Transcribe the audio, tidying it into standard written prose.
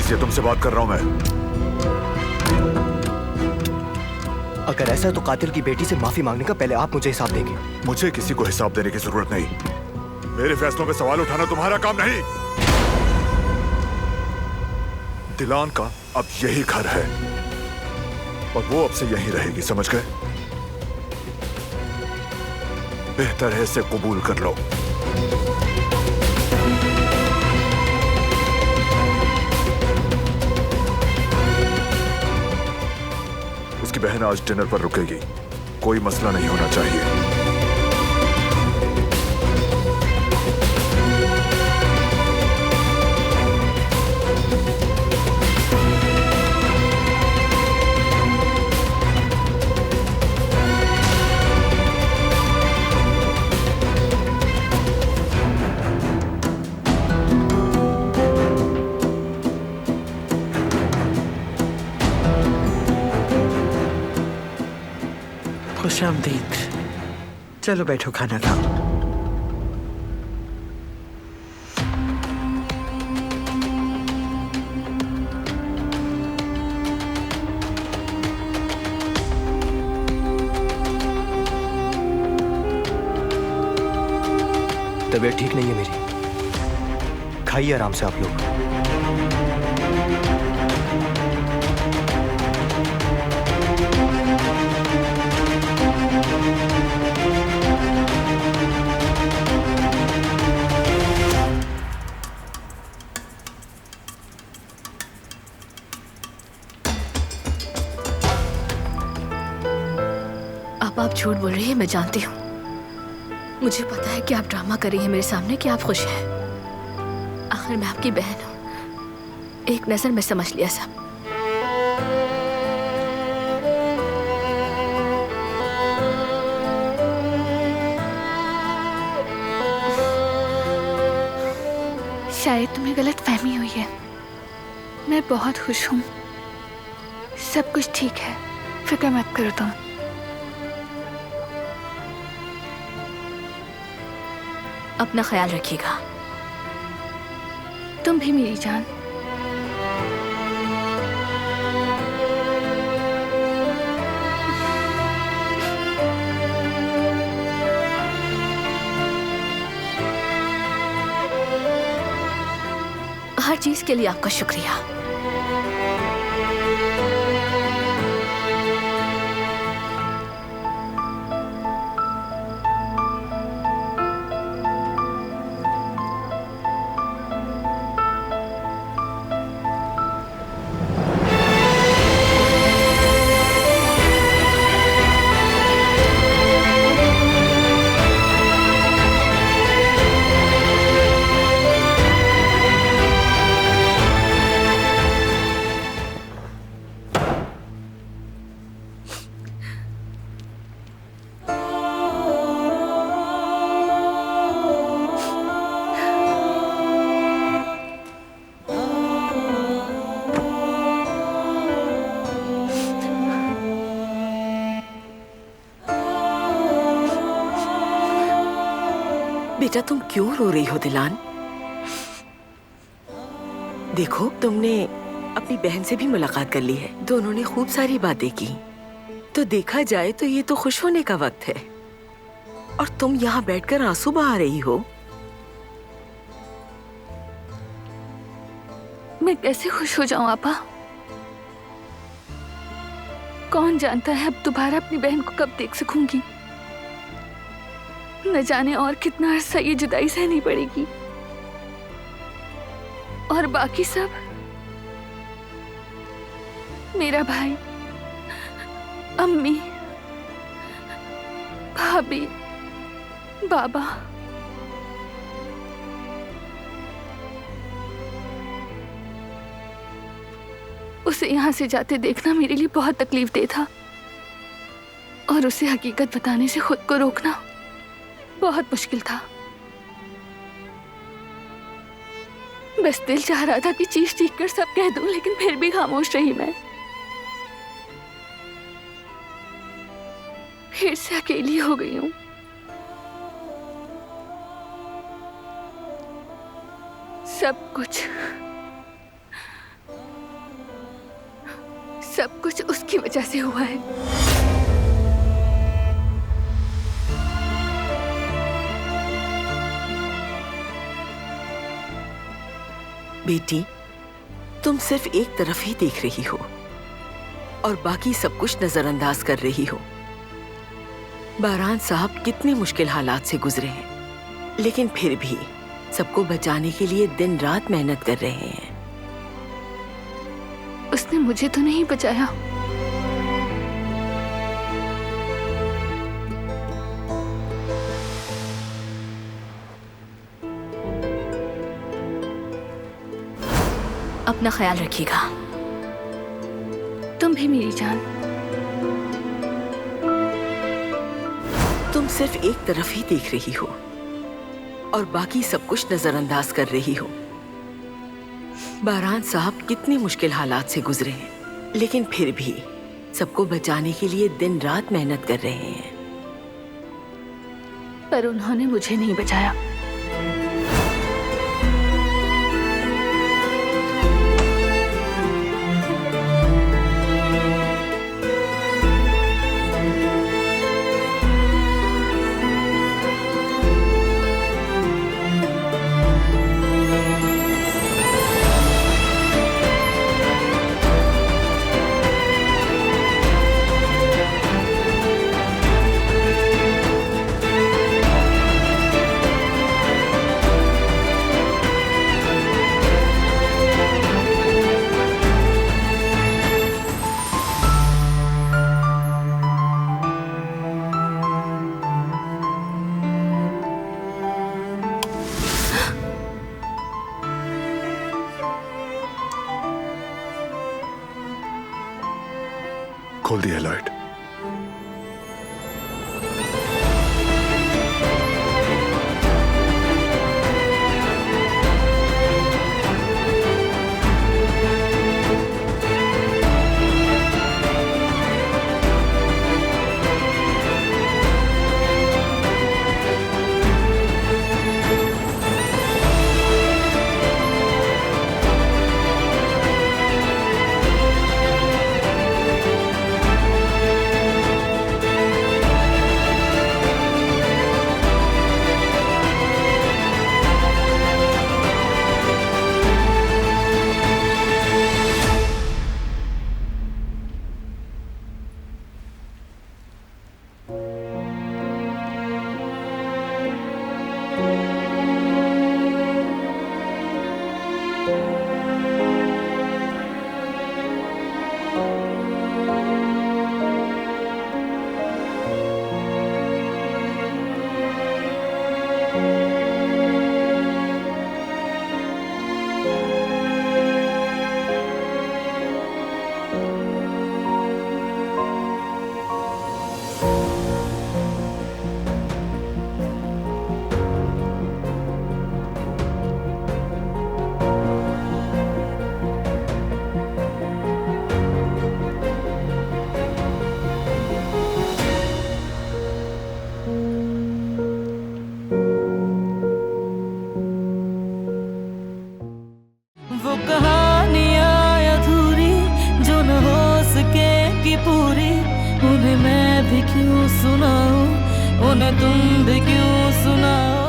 इसलिए तुमसे बात कर रहा हूं मैं। अगर ऐसा है तो कातिल की बेटी से माफी मांगने का पहले आप मुझे हिसाब देंगे। मुझे किसी को हिसाब देने की जरूरत नहीं। मेरे फैसलों पे सवाल उठाना तुम्हारा काम नहीं। दिलान का अब यही घर है और वो अब से यहीं रहेगी, समझ गए? बेहतर है इसे कबूल कर लो। उसकी बहन आज डिनर पर रुकेगी, कोई मसला नहीं होना चाहिए। खुशामदीद। चलो बैठो, खाना खाओ। तबीयत ठीक नहीं है मेरी, खाइए आराम से आप लोग। आप झूठ बोल रही हैं, मैं जानती हूँ। मुझे पता है कि आप ड्रामा कर रही हैं मेरे सामने कि आप खुश हैं। आखिर मैं आपकी बहन हूँ। एक नजर में समझ लिया सब। शायद तुम्हें गलत फहमी हुई है। मैं बहुत खुश हूँ, सब कुछ ठीक है, फिक्र मत करो तुम। अपना ख्याल रखिएगा। तुम भी मेरी जान। हर चीज के लिए आपका शुक्रिया। बेटा, तुम क्यों रो रही हो दिलान? देखो, तुमने अपनी बहन से भी मुलाकात कर ली है, दोनों ने खूब सारी बातें की। तो देखा जाए तो ये तो खुश होने का वक्त है, और तुम यहाँ बैठकर आंसू बहा रही हो। मैं कैसे खुश हो जाऊं आपा? कौन जानता है अब दोबारा अपनी बहन को कब देख सकूंगी। न जाने और कितना अरसा ये जुदाई सहनी पड़ेगी। और बाकी सब, मेरा भाई, अम्मी, भाभी, बाबा, उसे यहां से जाते देखना मेरे लिए बहुत तकलीफदेह था, और उसे हकीकत बताने से खुद को रोकना बहुत मुश्किल था। बस दिल चाह रहा था कि चीख चीख कर सब कह दूं, लेकिन फिर भी खामोश रही मैं। फिर से अकेली हो गई हूं। सब कुछ सब कुछ उसकी वजह से हुआ है। बेटी, तुम सिर्फ एक तरफ ही देख रही हो और बाकी सब कुछ नजरअंदाज कर रही हो। बारान साहब कितने मुश्किल हालात से गुजरे हैं, लेकिन फिर भी सबको बचाने के लिए दिन रात मेहनत कर रहे हैं। उसने मुझे तो नहीं बचाया। अपना ख्याल रखिएगा। तुम भी मेरी जान। तुम सिर्फ एक तरफ ही देख रही हो और बाकी सब कुछ नजरअंदाज कर रही हो। बारान साहब कितने मुश्किल हालात से गुजरे हैं, लेकिन फिर भी सबको बचाने के लिए दिन रात मेहनत कर रहे हैं। पर उन्होंने मुझे नहीं बचाया। खोल दी है लाइट। वो कहानियाँ अधूरी जो न हो सके कि पूरी, उन्हें मैं भी क्यों सुनाऊं, उन्हें तुम भी क्यों सुनाओ।